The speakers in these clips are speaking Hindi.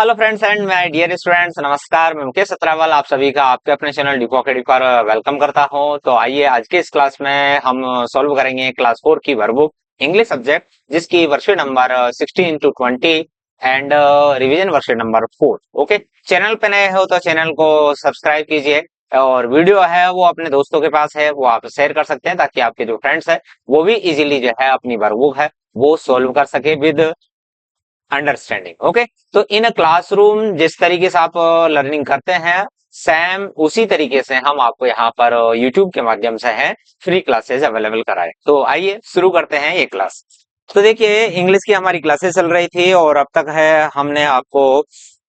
Hello friends and my dear students, नमस्कार। मैं मुकेश सत्रावल आप सभी का आपके अपने चैनल डिपो अकेडमी पर वेलकम करता हूं। तो आइए आज के इस क्लास में हम सॉल्व करेंगे क्लास 4 की वर्कबुक इंग्लिश सब्जेक्ट, जिसकी worksheet number 16 to 20 and revision worksheet number 4। Okay, channel पे नए हो तो चैनल को सब्सक्राइब कीजिए और वीडियो है वो अपने दोस्तों के पास है वो आप शेयर कर सकते हैं, ताकि आपके जो फ्रेंड्स है वो भी इजीली जो है अपनी वर्कबुक है वो सॉल्व कर सके विद अंडरस्टैंडिंग। ओके, तो इन क्लासरूम जिस तरीके से आप लर्निंग करते हैं, सेम उसी तरीके से हम आपको यहाँ पर यूट्यूब के माध्यम से है फ्री क्लासेस अवेलेबल कराए। तो आइए शुरू करते हैं ये क्लास। तो देखिए, इंग्लिश की हमारी क्लासेस चल रही थी और अब तक है हमने आपको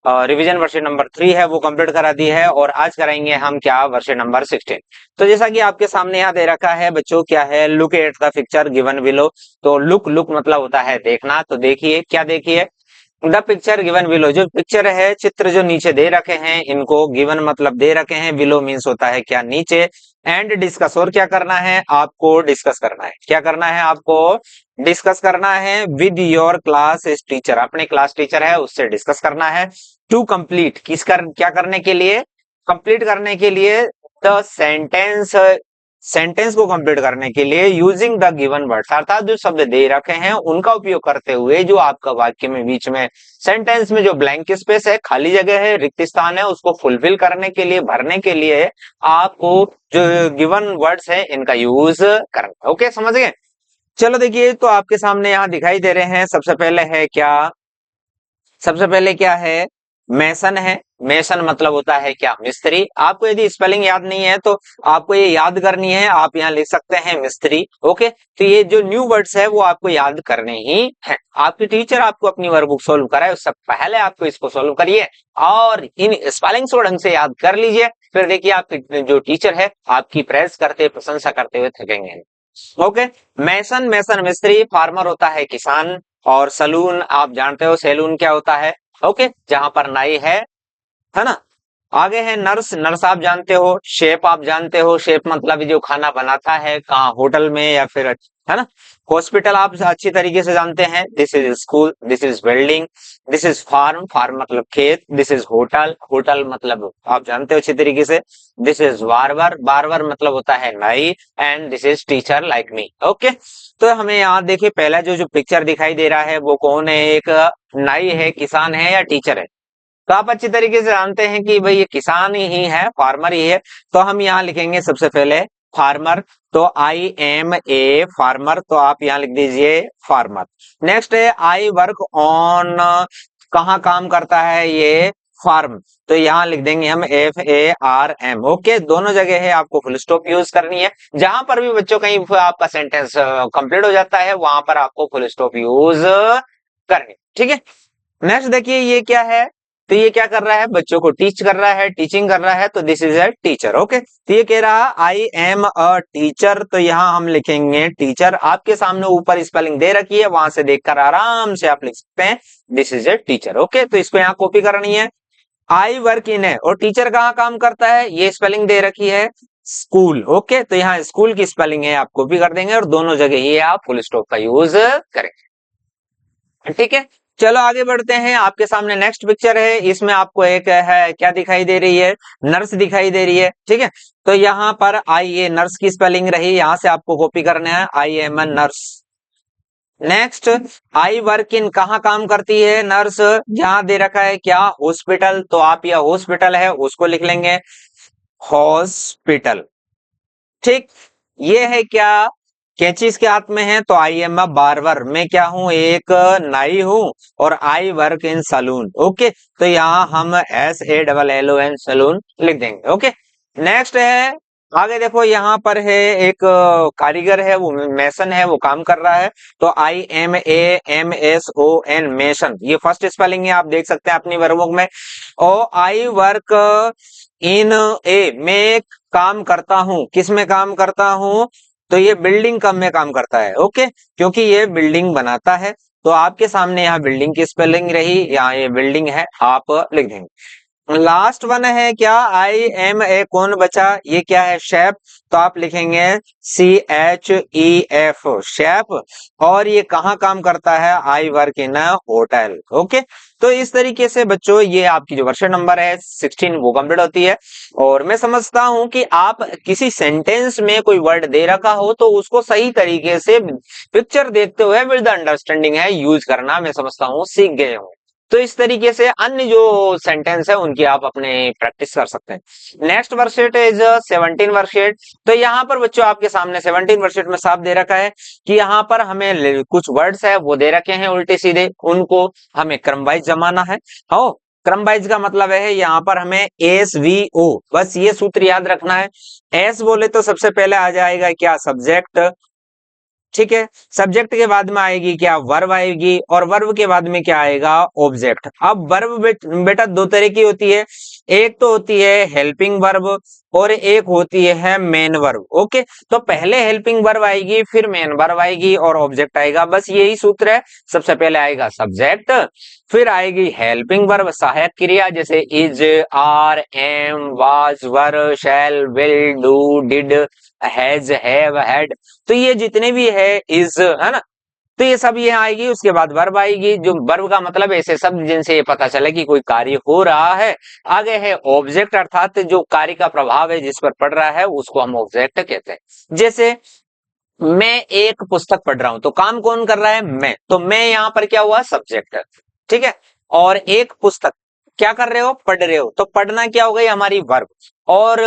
रिवीजन वर्षन नंबर 3 है वो कंप्लीट करा दी है, और आज कराएंगे हम क्या वर्षन नंबर 16। तो जैसा कि आपके सामने यहाँ दे रखा है बच्चों, क्या है, look at the picture given below. तो लुक लुक मतलब होता है देखना, तो देखिए क्या देखिए, द पिक्चर गिवन बिलो, जो पिक्चर है चित्र जो नीचे दे रखे हैं इनको गिवन मतलब दे रखे हैं, बिलो मीन्स होता है क्या, नीचे, एंड डिस्कस, और क्या करना है आपको, डिस्कस करना है। क्या करना है आपको, डिस्कस करना है विद योर क्लास टीचर, अपने क्लास टीचर है उससे डिस्कस करना है। टू कंप्लीट क्या करने के लिए, कंप्लीट करने के लिए, द सेंटेंस, सेंटेंस को कंप्लीट करने के लिए, यूजिंग द गिवन वर्ड्स, अर्थात जो शब्द दे रखे हैं उनका उपयोग करते हुए, जो आपका वाक्य में बीच में सेंटेंस में जो ब्लैंक स्पेस है, खाली जगह है, रिक्त स्थान है, उसको फुलफिल करने के लिए, भरने के लिए आपको जो गिवन वर्ड्स है इनका यूज करना। ओके, समझ गए। चलो देखिए, तो आपके सामने यहाँ दिखाई दे रहे हैं, सबसे पहले है क्या, सबसे पहले क्या है, मेसन है। मेसन मतलब होता है क्या, मिस्त्री। आपको यदि स्पेलिंग याद नहीं है तो आपको ये याद करनी है, आप यहाँ लिख सकते हैं मिस्त्री। ओके, तो ये जो न्यू वर्ड्स है वो आपको याद करने ही है। आपकी टीचर आपको अपनी वर्कबुक सोल्व कराए उससे पहले आपको इसको सोल्व करिए और इन स्पेलिंग्स को ढंग से याद कर लीजिए। फिर देखिए आपके जो टीचर है आपकी प्रेस करते, प्रशंसा करते हुए थकेंगे। ओके, मेसन, मेसन मिस्त्री, फार्मर होता है किसान, और सलून आप जानते हो, सैलून क्या होता है, ओके, जहां पर नाई है ना। आगे है नर्स, नर्स आप जानते हो। शेफ आप जानते हो, शेफ मतलब जो खाना बनाता है, कहाँ, होटल में या फिर, है ना। हॉस्पिटल आप अच्छी तरीके से जानते हैं, this is school, this is building, this is farm, farm मतलब खेत, दिस इज होटल, होटल मतलब आप जानते हो अच्छी तरीके से, दिस इज बार्बर, बार्बर मतलब होता है नाई, and this is teacher like me. Okay, तो हमें यहाँ देखिए पहला जो जो पिक्चर दिखाई दे रहा है वो कौन है, एक नाई है, किसान है या टीचर है। तो आप अच्छी तरीके से जानते हैं कि भाई ये किसान ही है, फार्मर ही है। तो हम यहाँ लिखेंगे सबसे पहले फार्मर, तो आई एम ए फार्मर, तो आप यहाँ लिख दीजिए फार्मर। नेक्स्ट है आई वर्क ऑन, कहाँ काम करता है ये, फार्म, तो यहाँ लिख देंगे हम FARM। ओके, दोनों जगह है आपको फुल स्टॉप यूज करनी है। जहां पर भी बच्चों कहीं आपका सेंटेंस कंप्लीट हो जाता है वहां पर आपको फुल स्टॉप यूज करनी, ठीक है। नेक्स्ट देखिए ये क्या है, तो ये क्या कर रहा है, बच्चों को टीच कर रहा है, टीचिंग कर रहा है, तो this is a teacher. Okay, तो ये कह रहा है आई एम अ टीचर, तो यहाँ हम लिखेंगे टीचर। आपके सामने ऊपर स्पेलिंग दे रखी है, वहां से देखकर आराम से आप लिख सकते हैं this is a teacher. Okay, तो इसको यहाँ कॉपी करनी है। आई वर्क इन है, और टीचर कहाँ काम करता है, ये स्पेलिंग दे रखी है स्कूल। ओके, तो यहाँ स्कूल की स्पेलिंग है आप कॉपी कर देंगे और दोनों जगह ये आप फुल स्टॉप का यूज करेंगे, ठीक है। चलो आगे बढ़ते हैं, आपके सामने नेक्स्ट पिक्चर है, इसमें आपको एक है क्या दिखाई दे रही है, नर्स दिखाई दे रही है, ठीक है। तो यहाँ पर आई ए नर्स की स्पेलिंग रही, यहां से आपको कॉपी करना है, I am a nurse. Next, I work in, कहाँ काम करती है नर्स, जहां दे रखा है क्या, हॉस्पिटल, तो आप यह हॉस्पिटल है उसको लिख लेंगे हॉस्पिटल, ठीक। ये है क्या, कैंची इसके हाथ में है, तो आई एम अ बार्बर, मैं क्या हूं, एक नाई हूं, और I work in salon. Okay, तो यहाँ हम SALLON सलून लिख देंगे। ओके, नेक्स्ट है, आगे देखो यहाँ पर है एक कारीगर है, वो मेसन है, वो काम कर रहा है, तो IMAMSON मेसन, ये फर्स्ट स्पेलिंग है, आप देख सकते हैं अपनी वर्कबुक में। और आई वर्क इन ए, मैं काम करता हूं, किस में काम करता हूं, तो ये बिल्डिंग कम में काम करता है। ओके, क्योंकि ये बिल्डिंग बनाता है, तो आपके सामने यहाँ बिल्डिंग की स्पेलिंग रही, यहाँ ये बिल्डिंग है, आप लिख देंगे। लास्ट वन है क्या, आई एम ए, कौन बचा, ये क्या है, शेफ, तो आप लिखेंगे CHEF शेफ, और ये कहाँ काम करता है, आई वर्क इन अ होटल। ओके, तो इस तरीके से बच्चों ये आपकी जो वर्षन नंबर है 16 वो कंप्लीट होती है। और मैं समझता हूं कि आप किसी सेंटेंस में कोई वर्ड दे रखा हो तो उसको सही तरीके से पिक्चर देखते हुए विद अंडरस्टैंडिंग है यूज करना, मैं समझता हूँ सीख गए हो। तो इस तरीके से अन्य जो सेंटेंस है उनकी आप अपने प्रैक्टिस कर सकते हैं। Next worksheet is 17 worksheet. तो यहाँ पर बच्चों आपके सामने 17 वर्कशीट में साफ दे रखा है कि यहाँ पर हमें कुछ वर्ड्स है वो दे रखे हैं उल्टे सीधे, उनको हमें क्रम वाइज जमाना है। हो, क्रम वाइज का मतलब है यहाँ पर हमें एस वी ओ, बस ये सूत्र याद रखना है। एस बोले तो सबसे पहले आ जाएगा क्या, सब्जेक्ट, ठीक है। सब्जेक्ट के बाद में आएगी क्या, वर्ब आएगी, और वर्ब के बाद में क्या आएगा, ऑब्जेक्ट। अब वर्ब बेटा दो तरह की होती है, एक तो होती है हेल्पिंग वर्ब और एक होती है मेन वर्ब। ओके, तो पहले हेल्पिंग वर्ब आएगी, फिर मेन वर्ब आएगी और ऑब्जेक्ट आएगा, बस यही सूत्र है। सबसे पहले आएगा सब्जेक्ट, फिर आएगी हेल्पिंग वर्ब सहायक क्रिया, जैसे is, are, am, was, were, shall, will, do, did, has, have, had. तो ये जितने भी है इज, है ना, तो ये सब ये आएगी। उसके बाद वर्ब आएगी, जो वर्ब का मतलब ऐसे शब्द जिनसे ये पता चले कि कोई कार्य हो रहा है। आगे है ऑब्जेक्ट, अर्थात जो कार्य का प्रभाव है जिस पर पड़ रहा है उसको हम ऑब्जेक्ट कहते हैं। जैसे मैं एक पुस्तक पढ़ रहा हूं, तो काम कौन कर रहा है, मैं, तो मैं यहां पर क्या हुआ, सब्जेक्ट, ठीक है। और एक पुस्तक क्या कर रहे हो, पढ़ रहे हो, तो पढ़ना क्या हो गई हमारी वर्ब। और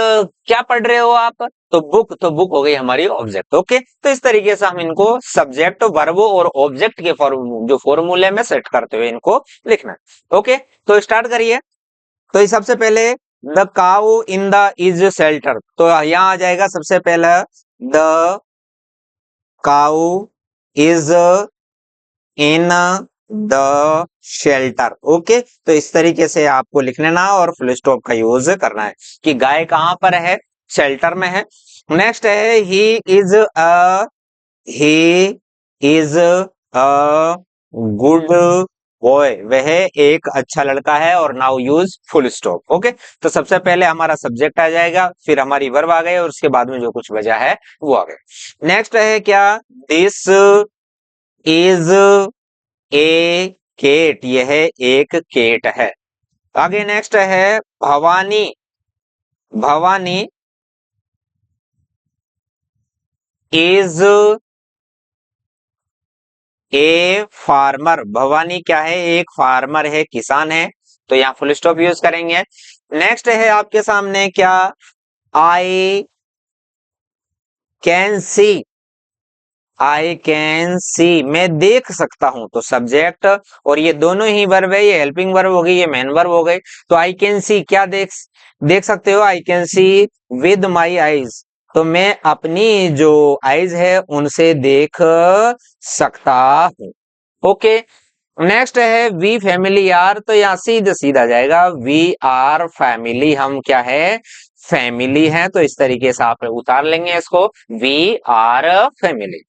क्या पढ़ रहे हो आप, तो बुक, तो बुक हो गई हमारी ऑब्जेक्ट। ओके, तो इस तरीके से हम इनको सब्जेक्ट, वर्ब और ऑब्जेक्ट के जो फॉर्मूले में सेट करते हुए इनको लिखना है। ओके, तो स्टार्ट करिए। तो ये सबसे पहले the cow in the is shelter, तो यहां आ जाएगा सबसे पहला the cow is in the shelter. Okay, तो इस तरीके से आपको लिख लेना और फुल स्टॉप का यूज करना है कि गाय कहां पर है, शेल्टर में है। नेक्स्ट है he is a good boy, वह एक अच्छा लड़का है, और now use full stop. Okay, तो सबसे पहले हमारा सब्जेक्ट आ जाएगा, फिर हमारी वर्ब आ गई और उसके बाद में जो कुछ बचा है वो आ गया। नेक्स्ट है क्या, दिस इज ए केट, यह एक केट है। आगे नेक्स्ट है Bhavani, Bhavani is a farmer, Bhavani क्या है, एक फार्मर है, किसान है, तो यहाँ फुल स्टॉप यूज करेंगे। नेक्स्ट है आपके सामने क्या, I can see, I can see, मैं देख सकता हूं, तो सब्जेक्ट, और ये दोनों ही वर्ब है, ये हेल्पिंग वर्ब हो गई, ये मेन वर्ब हो गई। तो आई कैन सी क्या देख देख सकते हो, I can see with my eyes, तो मैं अपनी जो आईज है उनसे देख सकता हूं। ओके, नेक्स्ट है वी फैमिली आर, तो यहाँ सीधा सीधा जाएगा, वी आर फैमिली, हम क्या है, फैमिली है, तो इस तरीके से आप उतार लेंगे इसको, वी आर फैमिली।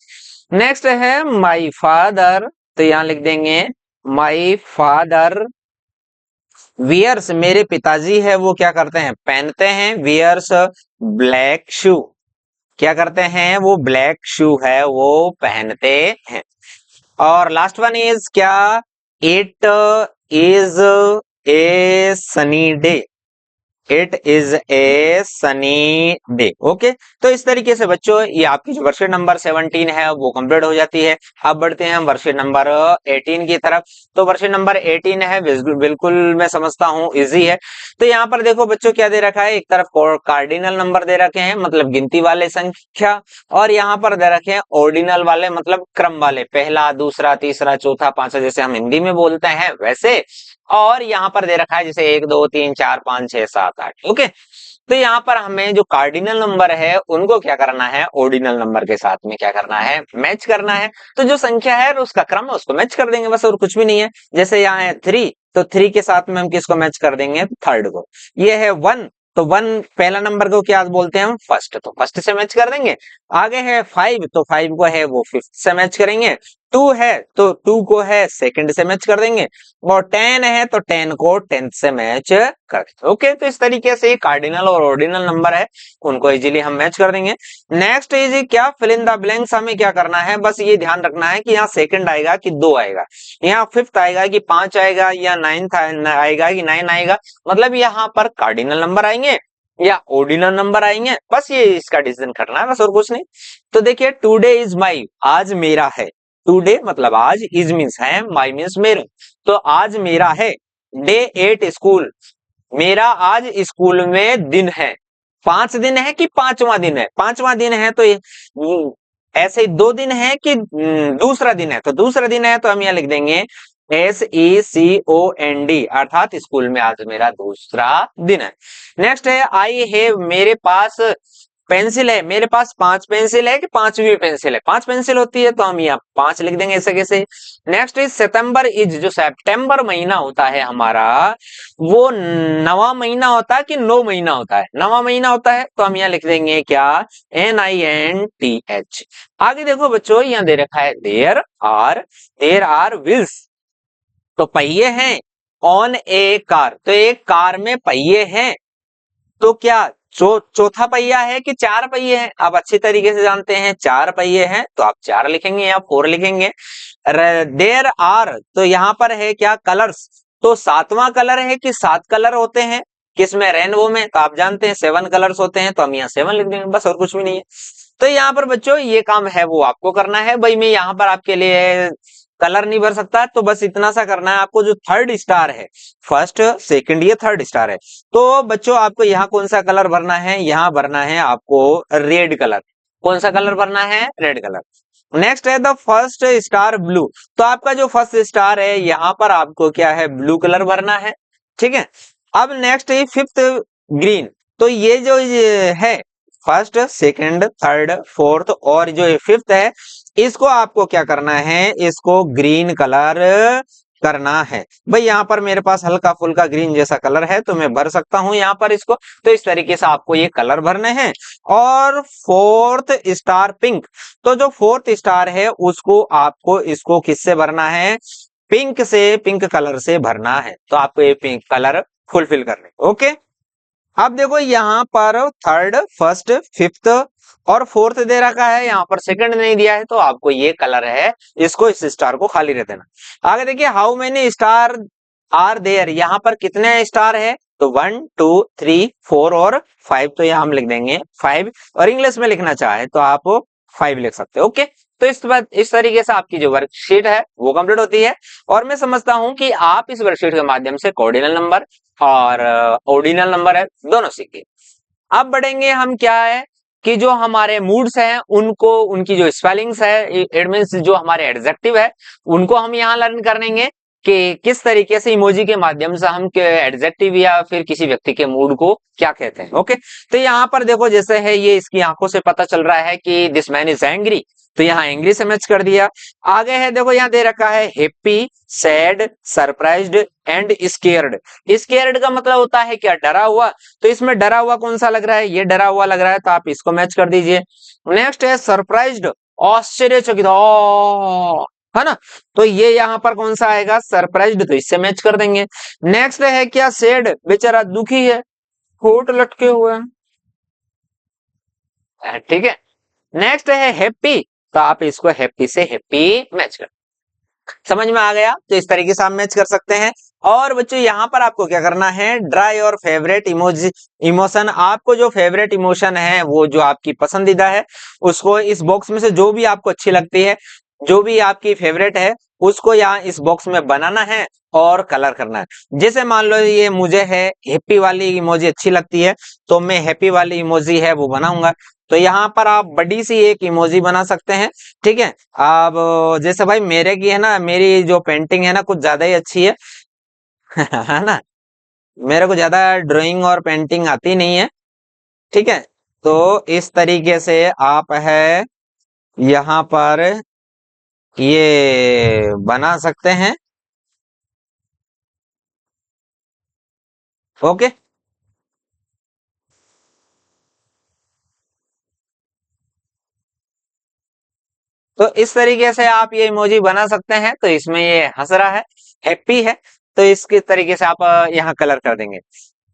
नेक्स्ट है माई फादर, तो यहाँ लिख देंगे माई फादर वियर्स, मेरे पिताजी है वो क्या करते हैं, पहनते हैं, वियर्स ब्लैक शू, क्या करते हैं, वो ब्लैक शू है वो पहनते हैं। और लास्ट वन इज क्या, it is a sunny day, it is a sunny day. Okay, तो इस तरीके से बच्चों ये आपकी जो वर्कशीट नंबर 17 है वो कंप्लीट हो जाती है। अब बढ़ते हैं हम वर्कशीट नंबर 18 की तरफ। तो वर्कशीट नंबर 18 है, बिल्कुल मैं समझता हूँ इजी है। तो यहाँ पर देखो बच्चों क्या दे रखा है, एक तरफ कार्डिनल नंबर दे रखे हैं, मतलब गिनती वाले संख्या, और यहाँ पर दे रखे हैं ऑर्डिनल वाले, मतलब क्रम वाले, पहला, दूसरा, तीसरा, चौथा, पांचवा, जैसे हम हिंदी में बोलते हैं वैसे। और यहाँ पर दे रखा है जैसे 1 2 3 4 5 6 7 8। ओके, तो यहाँ पर हमें जो कार्डिनल नंबर है उनको क्या करना है, ऑर्डिनल नंबर के साथ में क्या करना है, मैच करना है। तो जो संख्या है उसका क्रम है उसको मैच कर देंगे, बस और कुछ भी नहीं है। जैसे यहाँ है 3, तो 3 के साथ में हम किसको मैच कर देंगे, थर्ड को। ये है 1, तो 1 पहला नंबर को क्या बोलते हैं हम, फर्स्ट, तो फर्स्ट से मैच कर देंगे। आगे है 5, तो 5 को है वो फिफ्थ से मैच करेंगे। टू है तो टू को है सेकंड से मैच कर देंगे, और 10 है तो 10 को 10th से मैच कर देंगे। ओके, तो इस तरीके से कार्डिनल और ऑर्डिनल नंबर है, उनको इजीली हम मैच कर देंगे। नेक्स्ट इज क्या, फिल इन द ब्लैंक्स। हमें क्या करना है, बस ये ध्यान रखना है कि यहाँ सेकंड आएगा कि 2 आएगा, यहाँ फिफ्थ आएगा कि 5 आएगा, या नाइन्थ आएगा कि 9 आएगा। मतलब यहाँ पर कार्डिनल नंबर आएंगे या ऑर्डिनल नंबर आएंगे, बस ये इसका डिसीजन करना है, बस और कुछ नहीं। तो देखिए, टुडे इज माई, आज मेरा है। टुडे मतलब आज, इज मीन्स है, माई मीन्स मेरा, तो आज मेरा है। डे 8 स्कूल, मेरा आज स्कूल में दिन है। 5 दिन है कि 5वां दिन है, 5वां दिन है तो ऐसे ही 2 दिन है कि दूसरा दिन है, तो दूसरा दिन है तो हम यहाँ लिख देंगे SECOND, अर्थात स्कूल में आज मेरा दूसरा दिन है। नेक्स्ट है आई हैव, मेरे पास पेंसिल है, मेरे पास 5 पेंसिल है कि 5वीं पेंसिल है, 5 पेंसिल होती है तो हम यहाँ 5 लिख देंगे ऐसे कैसे। नेक्स्ट इज सितंबर इज, जो सितंबर महीना होता है हमारा, वो 9वां महीना होता है कि 9 महीना होता है, 9वां महीना होता है, तो हम यहाँ लिख देंगे क्या, NINTH। आगे देखो बच्चों, यहाँ दे रखा है देयर आर व्हील्स, तो पहिए हैं। ऑन ए कार, तो एक कार में पहिए हैं, तो क्या चौथा पहिया है कि 4 पहिए हैं, आप अच्छी तरीके से जानते हैं 4 पहिए हैं, तो आप 4 लिखेंगे या 4 लिखेंगे। देयर आर, तो यहाँ पर है क्या, कलर्स, तो 7वां कलर है कि 7 कलर होते हैं, किसमें, रेनबो में, तो आप जानते हैं 7 कलर्स होते हैं, तो हम यहाँ 7 लिख देंगे, बस और कुछ भी नहीं है। तो यहाँ पर बच्चों ये काम है वो आपको करना है भाई, मैं यहाँ पर आपके लिए कलर नहीं भर सकता, तो बस इतना सा करना है आपको। जो थर्ड स्टार है, फर्स्ट सेकंड ये थर्ड स्टार है, तो बच्चों आपको यहाँ कौन सा कलर भरना है, यहाँ भरना है आपको रेड कलर। कौन सा कलर भरना है, रेड कलर। नेक्स्ट है द फर्स्ट स्टार ब्लू, तो आपका जो फर्स्ट स्टार है यहाँ पर आपको क्या है, ब्लू कलर भरना है, ठीक है। अब नेक्स्ट है फिफ्थ ग्रीन, तो ये जो ये है फर्स्ट सेकंड थर्ड फोर्थ और जो ये फिफ्थ है, इसको आपको क्या करना है, इसको ग्रीन कलर करना है। भाई यहाँ पर मेरे पास हल्का फुल्का ग्रीन जैसा कलर है तो मैं भर सकता हूं यहाँ पर इसको, तो इस तरीके से आपको ये कलर भरने हैं। और फोर्थ स्टार पिंक, तो जो फोर्थ स्टार है उसको आपको इसको किससे भरना है, पिंक से, पिंक कलर से भरना है, तो आपको ये पिंक कलर फुलफिल करने। ओके, अब देखो यहाँ पर थर्ड फर्स्ट फिफ्थ और फोर्थ दे रखा है, यहाँ पर सेकंड नहीं दिया है, तो आपको ये कलर है, इसको इस स्टार को खाली रह देना। आगे देखिए, how many star are there, यहाँ पर कितने स्टार है, तो 1 2 3 4 और 5, तो यहाँ हम लिख देंगे 5, और इंग्लिश में लिखना चाहे तो आप 5 लिख सकते हो। ओके, तो इस तरीके से आपकी जो वर्कशीट है वो कंप्लीट होती है, और मैं समझता हूं कि आप इस वर्कशीट के माध्यम से कोऑर्डिनल नंबर और ऑर्डिनल नंबर है दोनों सीखे। अब बढ़ेंगे हम क्या है कि जो हमारे मूड्स हैं उनको, उनकी जो स्पेलिंग्स है, इट मींस जो हमारे एडजेक्टिव है उनको हम यहाँ लर्न करेंगे कि किस तरीके से इमोजी के माध्यम से हम एडजेक्टिव या फिर किसी व्यक्ति के मूड को क्या कहते हैं। ओके, तो यहाँ पर देखो जैसे है, ये इसकी आंखों से पता चल रहा है कि दिस मैन इज एंग्री, तो यहाँ एंग्री से मैच कर दिया। आगे है देखो, यहाँ दे रखा है happy, sad, surprised and scared. Scared का मतलब होता है क्या, डरा हुआ, तो इसमें डरा हुआ कौन सा लग रहा है, ये डरा हुआ लग रहा है, तो आप इसको मैच कर दीजिए। नेक्स्ट है सरप्राइज्ड, आश्चर्यचकित, है ना, तो ये यहाँ पर कौन सा आएगा, सरप्राइज्ड, तो इससे मैच कर देंगे। नेक्स्ट है क्या, सैड, बेचारा दुखी है, होठ लटके हुए हैं, ठीक है। नेक्स्ट है हैप्पी, तो आप इसको हैप्पी से हैप्पी मैच कर, समझ में आ गया, तो इस तरीके से आप मैच कर सकते हैं। और बच्चों यहाँ पर आपको क्या करना है, ड्राई और फेवरेट इमोजी, इमोशन, आपको जो फेवरेट इमोशन है वो जो आपकी पसंदीदा है उसको इस बॉक्स में से जो भी आपको अच्छी लगती है, जो भी आपकी फेवरेट है उसको यहाँ इस बॉक्स में बनाना है और कलर करना है। जैसे मान लो ये मुझे है हैप्पी वाली इमोजी अच्छी लगती है, तो मैं हैप्पी वाली इमोजी है वो बनाऊंगा, तो यहाँ पर आप बड़ी सी एक इमोजी बना सकते हैं, ठीक है। अब जैसे भाई मेरे की है ना, मेरी जो पेंटिंग है ना कुछ ज्यादा ही अच्छी है है ना, मेरे को ज्यादा ड्राइंग और पेंटिंग आती नहीं है, ठीक है। तो इस तरीके से आप है यहाँ पर ये बना सकते हैं। ओके, तो इस तरीके से आप ये इमोजी बना सकते हैं। तो इसमें ये हंस रहा है, हैप्पी है, तो इसके तरीके से आप यहाँ कलर कर देंगे।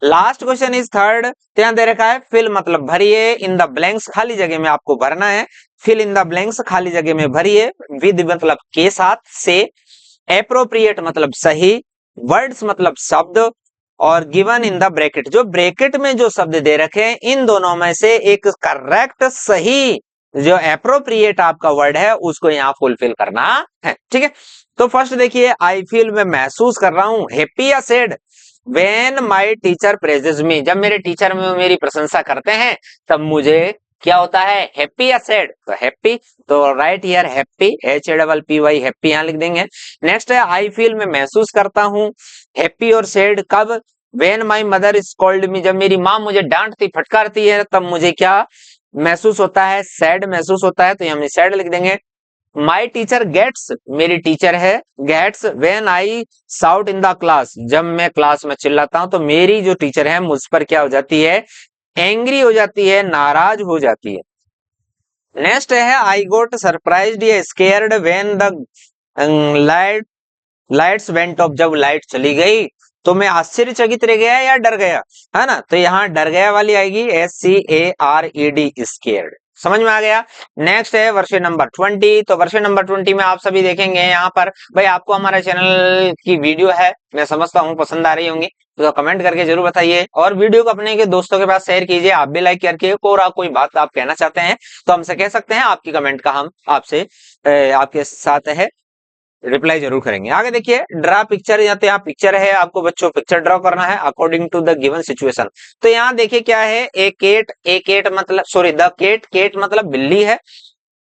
लास्ट क्वेश्चन इज थर्ड, तो यहाँ दे रखा है फिल मतलब भरिए इन द ब्लैंक्स, खाली जगह में आपको भरना है। फिल इन द ब्लैंक्स खाली जगह में भरिए, विद मतलब के साथ, से, एप्रोप्रिएट मतलब सही, वर्ड्स मतलब शब्द, और गिवन इन द ब्रैकेट, जो ब्रैकेट में जो शब्द दे रखे हैं इन दोनों में से एक करेक्ट सही जो एप्रोप्रिएट आपका वर्ड है उसको यहाँ फुलफिल करना है। ठीक है, तो फर्स्ट देखिए, आई फील मैं महसूस कर रहा हूं, हैप्पी या sad, when my teacher praises me, जब मेरे टीचर में मेरी प्रशंसा करते हैं तब मुझे क्या होता है, हैप्पी या सैड, तो हैप्पी, तो right here happy, HAPPY happy यहाँ लिख देंगे। नेक्स्ट है आई फील मैं महसूस करता हूँ, हैप्पी और सैड कब, when my mother scold me, जब मेरी माँ मुझे डांटती फटकारती है तब मुझे क्या महसूस होता है, सैड महसूस होता है, तो हम सैड लिख देंगे। माई टीचर गेट्स, मेरी टीचर है, gets when I shout in the class, जब मैं क्लास में चिल्लाता हूं तो मेरी जो टीचर है मुझ पर क्या हो जाती है, एंग्री हो जाती है, नाराज हो जाती है। नेक्स्ट है आई गोट सरप्राइज्ड या scared when the light lights went of, जब लाइट चली गई तो मैं आश्चर्यचकित रह गया या डर गया, है ना, तो यहाँ डर गया वाली आएगी, SCARED स्केयर्ड, समझ में आ गया। नेक्स्ट है वर्षन नंबर 20, तो वर्षन नंबर 20 में आप सभी देखेंगे यहाँ पर, भाई आपको हमारे चैनल की वीडियो है मैं समझता हूँ पसंद आ रही होंगी, तो कमेंट करके जरूर बताइए, और वीडियो को अपने के दोस्तों के पास शेयर कीजिए, आप भी लाइक करके, और आप कोई बात आप कहना चाहते हैं तो हमसे कह सकते हैं, आपकी कमेंट का हम आपसे आपके साथ है रिप्लाई जरूर करेंगे। आगे देखिए, ड्रा पिक्चर, यहाँ पिक्चर है, आपको बच्चों पिक्चर ड्रॉ करना है according to the given situation. तो यहाँ देखिए क्या है, ए केट मतलब सॉरी द केट, केट मतलब बिल्ली है,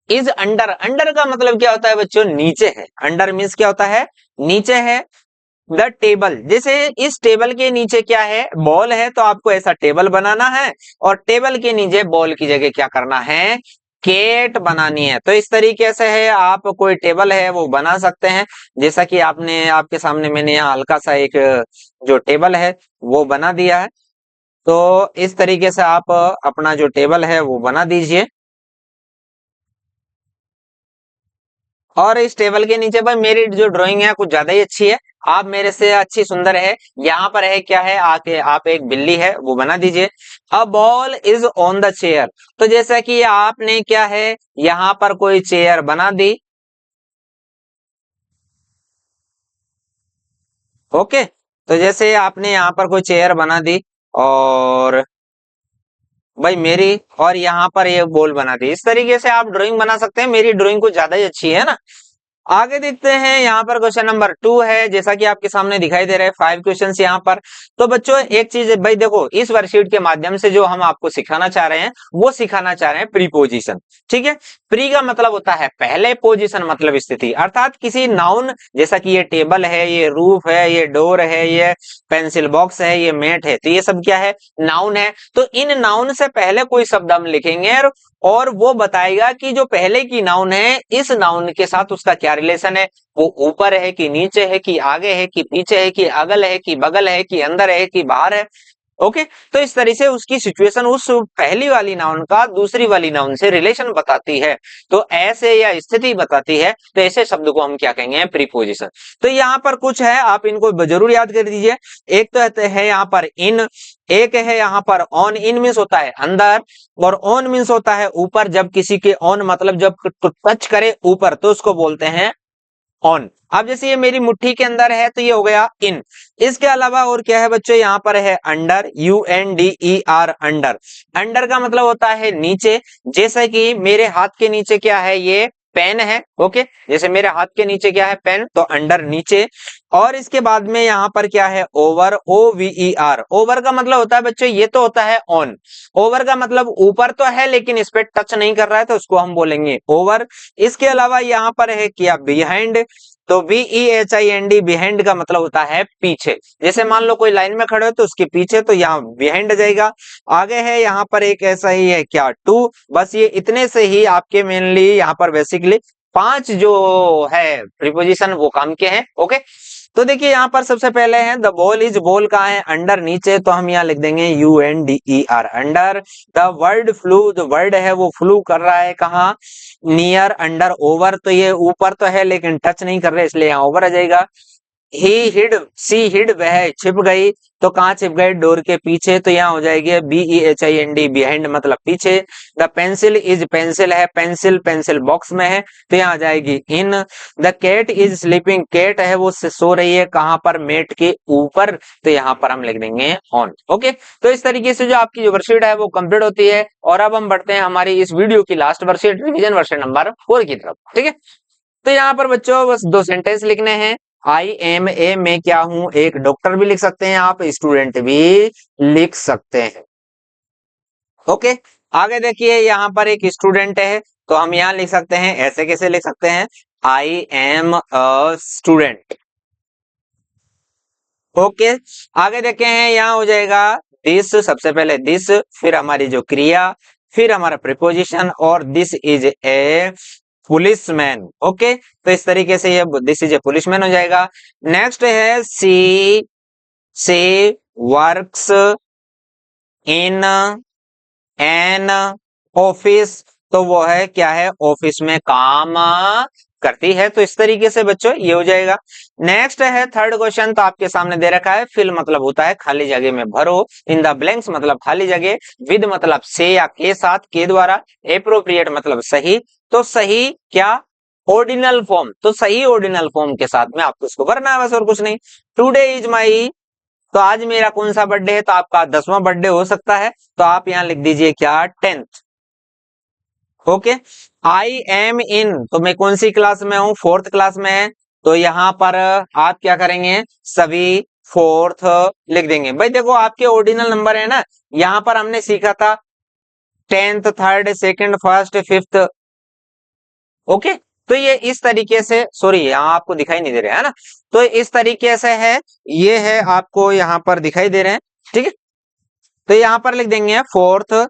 इज अंडर, अंडर का मतलब क्या होता है बच्चों, नीचे है, अंडर मीन्स क्या होता है, नीचे है। द टेबल, जैसे इस टेबल के नीचे क्या है, बॉल है, तो आपको ऐसा टेबल बनाना है, और टेबल के नीचे बॉल की जगह क्या करना है, केट बनानी है। तो इस तरीके से है, आप कोई टेबल है वो बना सकते हैं, जैसा कि आपने आपके सामने मैंने यहाँ हल्का सा एक जो टेबल है वो बना दिया है। तो इस तरीके से आप अपना जो टेबल है वो बना दीजिए, और इस टेबल के नीचे भाई मेरी जो ड्राइंग है कुछ ज्यादा ही अच्छी है, आप मेरे से अच्छी सुंदर है। यहाँ पर है क्या है, आके आप एक बिल्ली है वो बना दीजिए। A ball is on the chair, तो जैसा कि आपने क्या है यहाँ पर कोई चेयर बना दी, ओके, तो जैसे आपने यहाँ पर कोई चेयर बना दी, और भाई मेरी, और यहाँ पर ये बॉल बना दी, इस तरीके से आप ड्राइंग बना सकते हैं, मेरी ड्राइंग कुछ ज्यादा ही अच्छी है ना। आगे देखते हैं, यहाँ पर क्वेश्चन नंबर 2 है, जैसा कि आपके सामने दिखाई दे रहे हैं 5 क्वेश्चंस यहाँ पर। तो बच्चों एक चीज है भाई, देखो इस वर्कशीट के माध्यम से जो हम आपको सिखाना चाह रहे हैं वो सिखाना चाह रहे हैं प्रीपोजिशन। ठीक है, प्री का मतलब होता है पहले, पोजीशन मतलब स्थिति, अर्थात किसी नाउन, जैसा कि ये टेबल है, ये रूफ है, ये डोर है, ये पेंसिल बॉक्स है, ये मैट है, तो ये सब क्या है, नाउन है। तो इन नाउन से पहले कोई शब्द हम लिखेंगे, और वो बताएगा कि जो पहले की नाउन है इस नाउन के साथ उसका क्या रिलेशन है, वो ऊपर है कि नीचे है कि आगे है कि पीछे है कि अगल है कि बगल है कि अंदर है कि बाहर है। ओके, तो इस तरह से उसकी सिचुएशन उस पहली वाली नाउन का दूसरी वाली नाउन से रिलेशन बताती है, तो ऐसे या स्थिति बताती है, तो ऐसे शब्द को हम क्या कहेंगे, प्रीपोजिशन। तो यहाँ पर कुछ है, आप इनको जरूर याद कर दीजिए। एक तो है यहाँ पर इन, एक है यहाँ पर ऑन, इन मीन्स होता है अंदर, और ऑन मीन्स होता है ऊपर, जब किसी के ऑन मतलब जब टच करे ऊपर तो उसको बोलते हैं ऑन। अब जैसे ये मेरी मुट्ठी के अंदर है तो ये हो गया इन। इसके अलावा और क्या है बच्चों, यहाँ पर है अंडर, UNDER, अंडर, अंडर का मतलब होता है नीचे, जैसे कि मेरे हाथ के नीचे क्या है, ये पेन है, ओके, जैसे मेरे हाथ के नीचे क्या है, पेन, तो अंडर नीचे। और इसके बाद में यहाँ पर क्या है, ओवर, OVER, ओवर का मतलब होता है बच्चों, ये तो होता है ऑन, ओवर का मतलब ऊपर तो है लेकिन इस पे टच नहीं कर रहा है तो उसको हम बोलेंगे ओवर। इसके अलावा यहाँ पर है क्या, बिहाइंड, तो BEHIND, बिहाइंड का मतलब होता है पीछे, जैसे मान लो कोई लाइन में खड़े हो तो उसके पीछे, तो यहाँ बिहाइंड जाएगा। आगे है यहाँ पर एक ऐसा ही है क्या, टू, बस ये इतने से ही आपके मेनली यहाँ पर बेसिकली 5 जो है प्रीपोजिशन वो काम के हैं। ओके, तो देखिए यहाँ पर सबसे पहले है द बॉल इज, बॉल कहाँ है, अंडर नीचे, तो हम यहाँ लिख देंगे UNDER under. The bird flu, जो वर्ड है वो फ्लू कर रहा है कहाँ, नियर, अंडर, ओवर, तो ये ऊपर तो है लेकिन टच नहीं कर रहे इसलिए यहाँ ओवर आ जाएगा। ही हिड, सी हिड, वह छिप गई, तो कहाँ छिप गई, डोर के पीछे, तो यहाँ हो जाएगी BEHIND, बिहाइंड मतलब पीछे। द पेंसिल इज, पेंसिल है, पेंसिल पेंसिल बॉक्स में है, तो यहाँ आ जाएगी in. The cat is sleeping, cat है वो सो रही है कहाँ पर, मेट के ऊपर, तो यहाँ पर हम लिख देंगे ऑन। ओके, तो इस तरीके से जो आपकी जो वर्कशीट है वो कंप्लीट होती है। और अब हम बढ़ते हैं हमारी इस वीडियो की last worksheet, revision worksheet number 4 की तरफ। ठीक है, तो यहाँ पर बच्चों बस 2 सेंटेंस लिखने हैं। आई एम ए, मैं क्या हूं एक डॉक्टर भी लिख सकते हैं आप, स्टूडेंट भी लिख सकते हैं। ओके, आगे देखिए यहाँ पर एक स्टूडेंट है, तो हम यहाँ लिख सकते हैं, ऐसे कैसे लिख सकते हैं, I am a student. Okay, आगे देखे हैं, यहाँ हो जाएगा दिस, सबसे पहले दिस, फिर हमारी जो क्रिया, फिर हमारा प्रीपोजिशन, और this is a policeman. Okay, तो इस तरीके से ये दिस इज ए पुलिसमैन हो जाएगा। नेक्स्ट है सी वर्क्स इन एन ऑफिस, तो वो है क्या है, ऑफिस में काम करती है, तो इस तरीके से बच्चों ये हो जाएगा। नेक्स्ट है थर्ड क्वेश्चन, तो आपके सामने दे रखा है, फिल मतलब होता है खाली जगह में भरो, इन द ब्लैंक्स मतलब खाली जगह, विद मतलब से या के साथ, के द्वारा, एप्रोप्रिएट मतलब सही, तो सही क्या, ऑर्डिनल फॉर्म, तो सही ऑर्डिनल फॉर्म के साथ में आपको इसको भरना है बस, और कुछ नहीं। टुडे इज माई, तो आज मेरा कौन सा बर्थडे है, तो आपका 10वां बर्थडे हो सकता है, तो आप यहाँ लिख दीजिए क्या, 10th। ओके, आई एम इन, तो मैं कौन सी क्लास में हूं, 4th क्लास में है, तो यहाँ पर आप क्या करेंगे, सभी 4th लिख देंगे। भाई देखो आपके ऑर्डिनल नंबर है ना, यहाँ पर हमने सीखा था 10th, 3rd, 2nd, 1st, 5th। Okay, तो ये इस तरीके से, सॉरी यहाँ आपको दिखाई नहीं दे रहा है ना, तो इस तरीके से है, ये है आपको यहाँ पर दिखाई दे रहे हैं। ठीक है, तो यहाँ पर लिख देंगे 4th।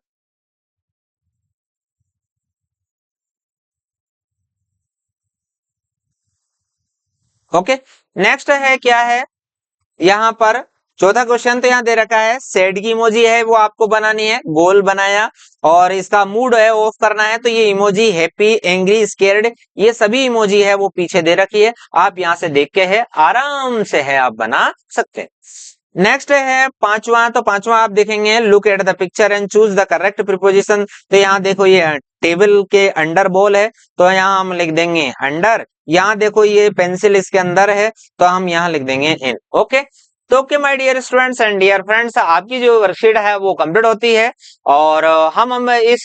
ओके, नेक्स्ट है क्या है, यहाँ पर चौथा क्वेश्चन, तो यहाँ दे रखा है सैड की इमोजी है वो आपको बनानी है, गोल बनाया, और इसका मूड है ऑफ करना है, तो ये इमोजी हैप्पी, एंग्री, स्केर्ड, ये सभी इमोजी है वो पीछे दे रखी है, आप यहाँ से देख के है आराम से है आप बना सकते हैं। नेक्स्ट है पांचवा, तो पांचवा आप देखेंगे, look at the picture and choose the correct preposition, तो यहाँ देखो ये टेबल के अंडर बॉल है, तो यहाँ हम लिख देंगे अंडर, यहाँ देखो ये पेंसिल इसके अंदर है, तो हम यहाँ लिख देंगे इन। ओके, तो okay my dear students and dear friends, आपकी जो वर्कशीट है वो कंप्लीट होती है। और हम इस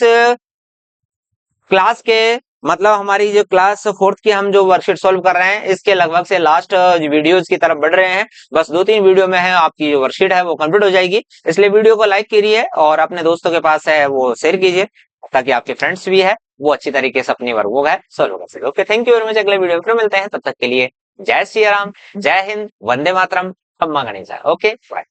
क्लास के, मतलब हमारी जो क्लास 4th की हम जो वर्कशीट सॉल्व कर रहे हैं, इसके लगभग से लास्ट वीडियोस की तरफ बढ़ रहे हैं, बस 2-3 वीडियो में है आपकी जो वर्कशीट है वो कंप्लीट हो जाएगी। इसलिए वीडियो को लाइक कीजिए और अपने दोस्तों के पास है वो शेयर कीजिए, ताकि आपके फ्रेंड्स भी है वो अच्छी तरीके से अपनी वर्क है सॉल्व कर सके। Okay, thank you very much, अगले वीडियो फिर मिलते हैं, तब तक के लिए जय श्री राम, जय हिंद, वंदे मातरम, अम्मा गणेश। Okay bye.